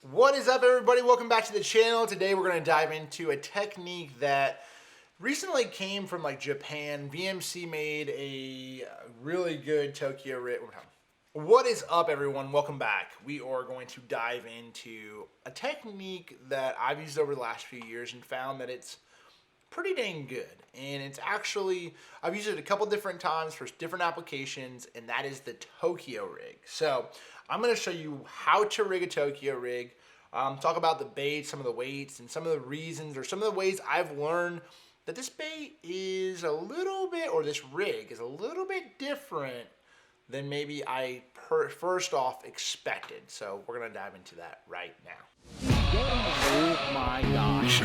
What is up, everybody? Welcome back to the channel. Today we're going to dive into a technique that recently came from Japan. VMC made a really good Tokyo rig. What is up, everyone? Welcome back. We are going to dive into a technique that I've used over the last few years and found that it's pretty dang good. And it's actually, I've used it a couple different times for different applications, and that is the Tokyo rig. So I'm going to show you how to rig a Tokyo rig, talk about the bait, some of the weights, and some of the reasons or some of the ways I've learned that this bait is a little bit, or this rig is a little bit different than maybe I first off expected. So we're going to dive into that right now. Oh my gosh.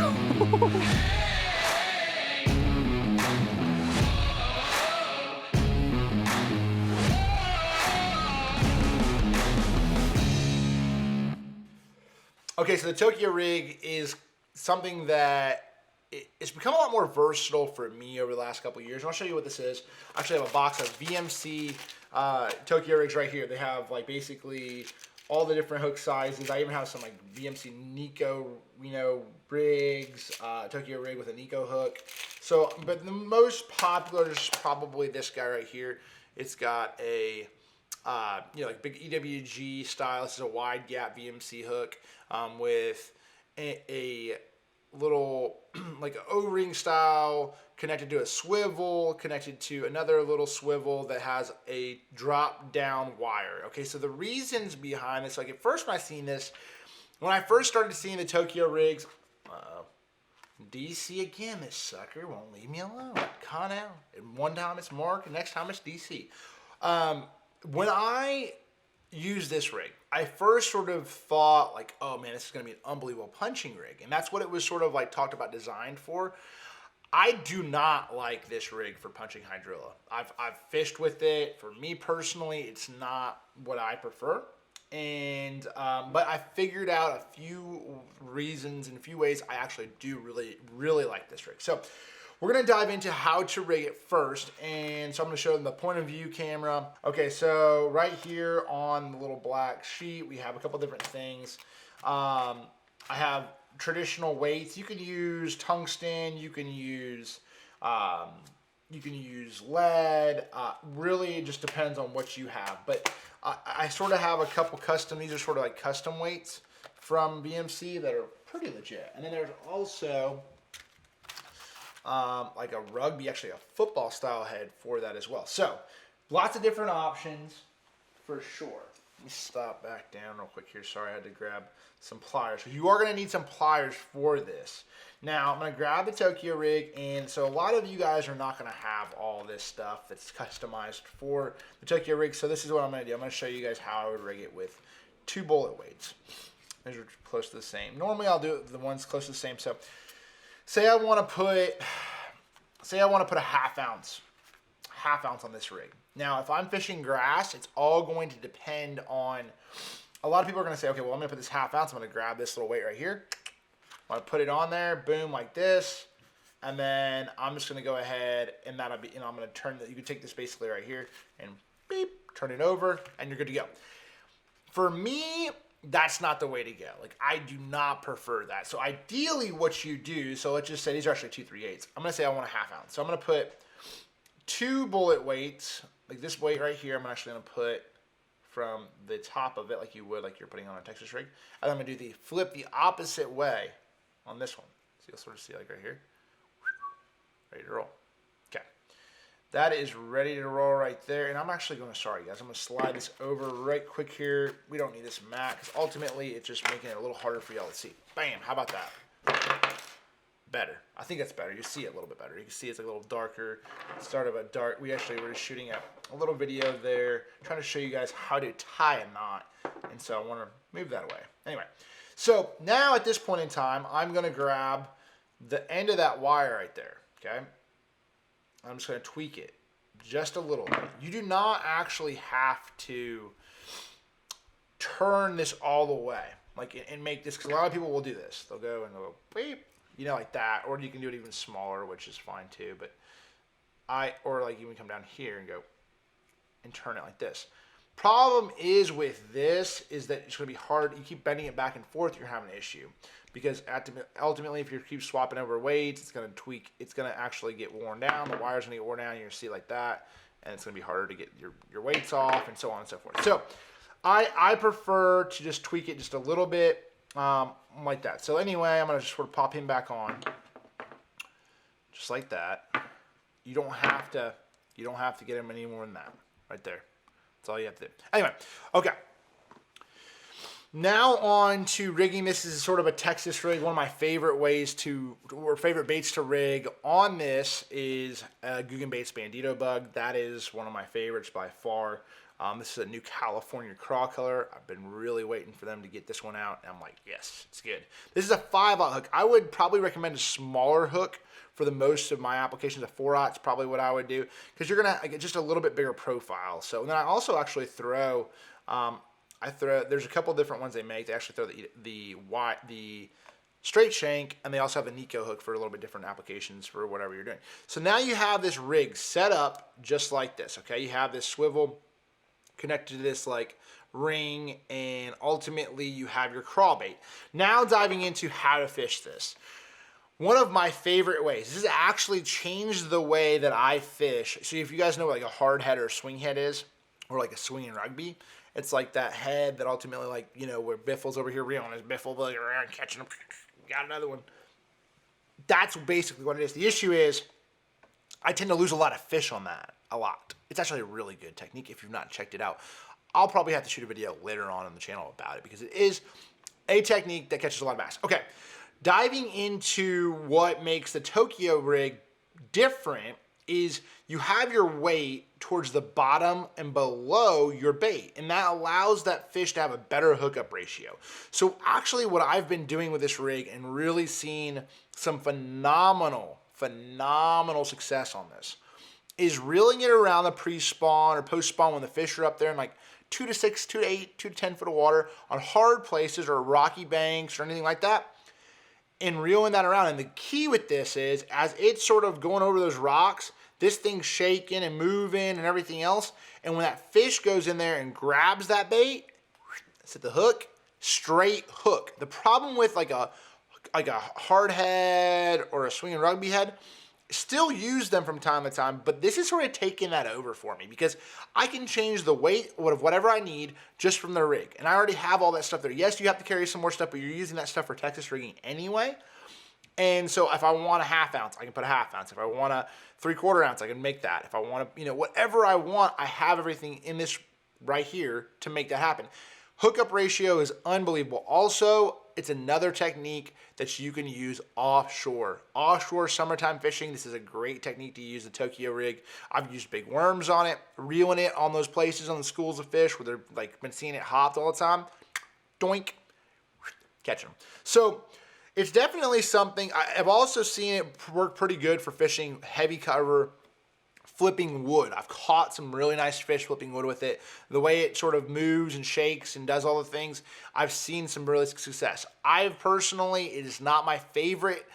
Okay, so the Tokyo rig is something that it's become a lot more versatile for me over the last couple of years. And I'll show you what this is. I actually have a box of VMC Tokyo rigs right here. They have basically all the different hook sizes. I even have some VMC Nico, rigs, Tokyo rig with a Nico hook. So, but the most popular is probably this guy right here. It's got a big EWG style. This is a wide gap VMC hook with a little O-ring style connected to a swivel, connected to another little swivel that has a drop down wire. Okay, so the reasons behind this, at first when I first started seeing the Tokyo rigs, DC again, this sucker won't leave me alone. Con out. And one time it's Mark, and next time it's DC. When I used this rig, I first sort of thought oh man, this is going to be an unbelievable punching rig. And that's what it was sort of talked about, designed for. I do not like this rig for punching hydrilla. I've fished with it. For me personally, it's not what I prefer. And but I figured out a few reasons and a few ways I actually do really like this rig. So we're going to dive into how to rig it first. And so I'm going to show them the point of view camera. Okay, so right here on the little black sheet, we have a couple different things. I have traditional weights. You can use tungsten, you can use lead. Really, it just depends on what you have. But I sort of have a couple custom, these are sort of custom weights from BMC that are pretty legit. And then there's also a rugby, actually a football style head for that as well. So lots of different options for sure. Let me stop back down real quick here. Sorry, I had to grab some pliers. So you are going to need some pliers for this. Now I'm going to grab the Tokyo rig, and so a lot of you guys are not going to have all this stuff that's customized for the Tokyo rig. So this is what I'm going to do. I'm going to show you guys how I would rig it with 2 bullet weights. These are close to the same. Normally I'll do the ones close to the same. So say I want to put a half ounce on this rig. Now, if I'm fishing grass, it's all going to depend on, a lot of people are going to say, okay, well, I'm going to put this half ounce. I'm going to grab this little weight right here. I'm going to put it on there, boom, like this. And then I'm just going to go ahead and that'll be, I'm going to turn that. You can take this basically right here and beep, turn it over, and you're good to go. For me, that's not the way to go. I do not prefer that. So ideally what you do, so let's just say these are actually 2 3/8. I'm going to say I want a half ounce. So I'm going to put 2 bullet weights, like this weight right here. I'm actually going to put from the top of it like you would, you're putting on a Texas rig. And I'm going to do the flip the opposite way on this one. So you'll sort of see right here. Ready to roll. Okay. That is ready to roll right there. And I'm actually going to, sorry guys, I'm going to slide this over right quick here. We don't need this mat because ultimately it's just making it a little harder for y'all to see. Bam, how about that? Better. I think that's better. You see it a little bit better. You can see it's a little darker. Start of a dark. We actually were just shooting a little video there, trying to show you guys how to tie a knot. And so I want to move that away. Anyway, so now at this point in time, I'm going to grab the end of that wire right there. Okay. I'm just going to tweak it just a little bit. You do not actually have to turn this all the way, and make this, because a lot of people will do this. They'll go and go beep, like that, or you can do it even smaller, which is fine too. But or even come down here and go and turn it like this. Problem is with this is that it's going to be hard. You keep bending it back and forth, you're having an issue. Because ultimately, if you keep swapping over weights, it's going to tweak. It's going to actually get worn down. The wire's going to get worn down. You're going to see it like that. And it's going to be harder to get your weights off and so on and so forth. So I prefer to just tweak it just a little bit like that. So anyway, I'm going to just sort of pop him back on. Just like that. You don't have to get him any more than that. Right there. That's all you have to do. Anyway, okay. Now on to rigging. This is sort of a Texas rig. One of my favorite favorite baits to rig on this is a Guggen Baits Bandito bug. That is one of my favorites by far. This is a new California craw color. I've been really waiting for them to get this one out. And I'm like, yes, it's good. This is a 5/0 hook. I would probably recommend a smaller hook for the most of my applications. A 4/0 is probably what I would do because you're going to get just a little bit bigger profile. So and then I also actually throw... there's a couple different ones they make. They actually throw the straight shank, and they also have a Nico hook for a little bit different applications for whatever you're doing. So now you have this rig set up just like this, okay? You have this swivel connected to this like ring, and ultimately you have your crawl bait. Now diving into how to fish this. One of my favorite ways, this has actually changed the way that I fish. So if you guys know what like a hard head or a swing head is, or like a swinging rugby, it's like that head that ultimately, like, you know, where Biffle's over here reeling his Biffle, like around catching him, got another one. That's basically what it is. The issue is I tend to lose a lot of fish on that, a lot. It's actually a really good technique if you've not checked it out. I'll probably have to shoot a video later on the channel about it because it is a technique that catches a lot of bass. Okay, diving into what makes the Tokyo rig different is you have your weight towards the bottom and below your bait, and that allows that fish to have a better hookup ratio. So actually what I've been doing with this rig and really seen some phenomenal success on this is reeling it around the pre-spawn or post-spawn when the fish are up there in like 2 to 6, 2 to 8, 2 to 10 foot of water on hard places or rocky banks or anything like that, and reeling that around. And the key with this is, as it's sort of going over those rocks, this thing's shaking and moving and everything else. And when that fish goes in there and grabs that bait, it's at the hook, straight hook. The problem with like a hard head or a swinging rugby head, still use them from time to time, but this is sort of taking that over for me because I can change the weight of whatever I need just from the rig. And I already have all that stuff there. Yes, you have to carry some more stuff, but you're using that stuff for Texas rigging anyway. And so if I want a 1/2 ounce, I can put a 1/2 ounce. If I want a 3/4 ounce, I can make that. If I want to, you know, whatever I want, I have everything in this right here to make that happen. Hookup ratio is unbelievable. Also, it's another technique that you can use offshore. Offshore summertime fishing, this is a great technique to use the Tokyo rig. I've used big worms on it, reeling it on those places on the schools of fish where they've like been seeing it hopped all the time. Doink, catch them. So it's definitely something. I've also seen it work pretty good for fishing heavy cover, flipping wood. I've caught some really nice fish flipping wood with it. The way it sort of moves and shakes and does all the things, I've seen some really success. I've personally, it is not my favorite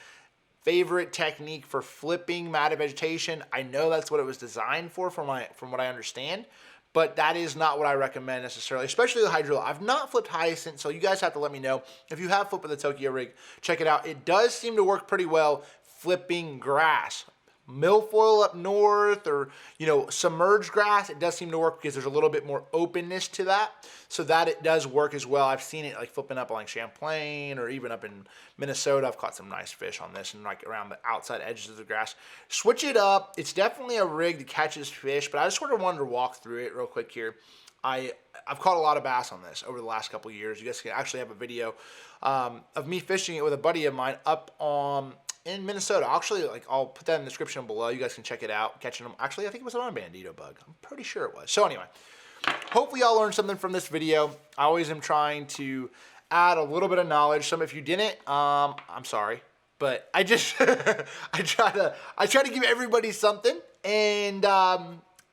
technique for flipping matted vegetation. I know that's what it was designed for from what I understand, but that is not what I recommend necessarily, especially the hydrilla. I've not flipped hyacinth, so you guys have to let me know. If you have flipped with the Tokyo rig, check it out. It does seem to work pretty well flipping grass. Milfoil up north, or, you know, submerged grass, it does seem to work because there's a little bit more openness to that, so that it does work as well. I've seen it like flipping up on like Champlain or even up in Minnesota. I've caught some nice fish on this and like around the outside edges of the grass. Switch it up. It's definitely a rig that catches fish, but I just sort of wanted to walk through it real quick here. I've caught a lot of bass on this over the last couple of years. You guys can actually have a video of me fishing it with a buddy of mine up in Minnesota. I'll put that in the description below. You guys can check it out. Catching them. Actually, I think it was on a Bandito bug. I'm pretty sure it was. So anyway, hopefully y'all learned something from this video. I always am trying to add a little bit of knowledge. Some if you didn't, I'm sorry, but I just I try to give everybody something, and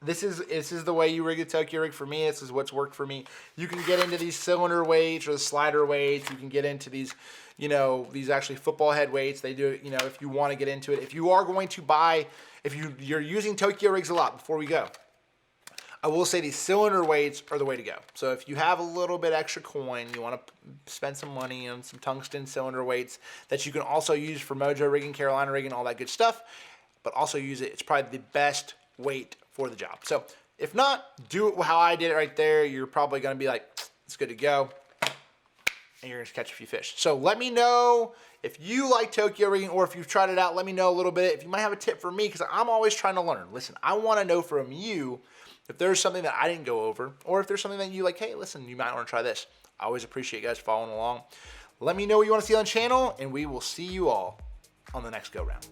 this is the way you rig a Tokyo rig for me. This is what's worked for me. You can get into these cylinder weights or the slider weights. You can get into these, you know, these actually football head weights. They do, you know, if you want to get into it. If you are going to buy, if you're using Tokyo rigs a lot, before we go, I will say these cylinder weights are the way to go. So if you have a little bit extra coin, you want to spend some money on some tungsten cylinder weights that you can also use for Mojo rigging, Carolina rigging, all that good stuff, but also use it. It's probably the best weight for the job. So if not, do it how I did it right there. You're probably going to be like, it's good to go. And you're going to catch a few fish. So let me know if you like Tokyo rigging or if you've tried it out. Let me know a little bit. If you might have a tip for me, because I'm always trying to learn. Listen, I want to know from you if there's something that I didn't go over, or if there's something that you like, hey, listen, you might want to try this. I always appreciate you guys following along. Let me know what you want to see on the channel, and we will see you all on the next go round.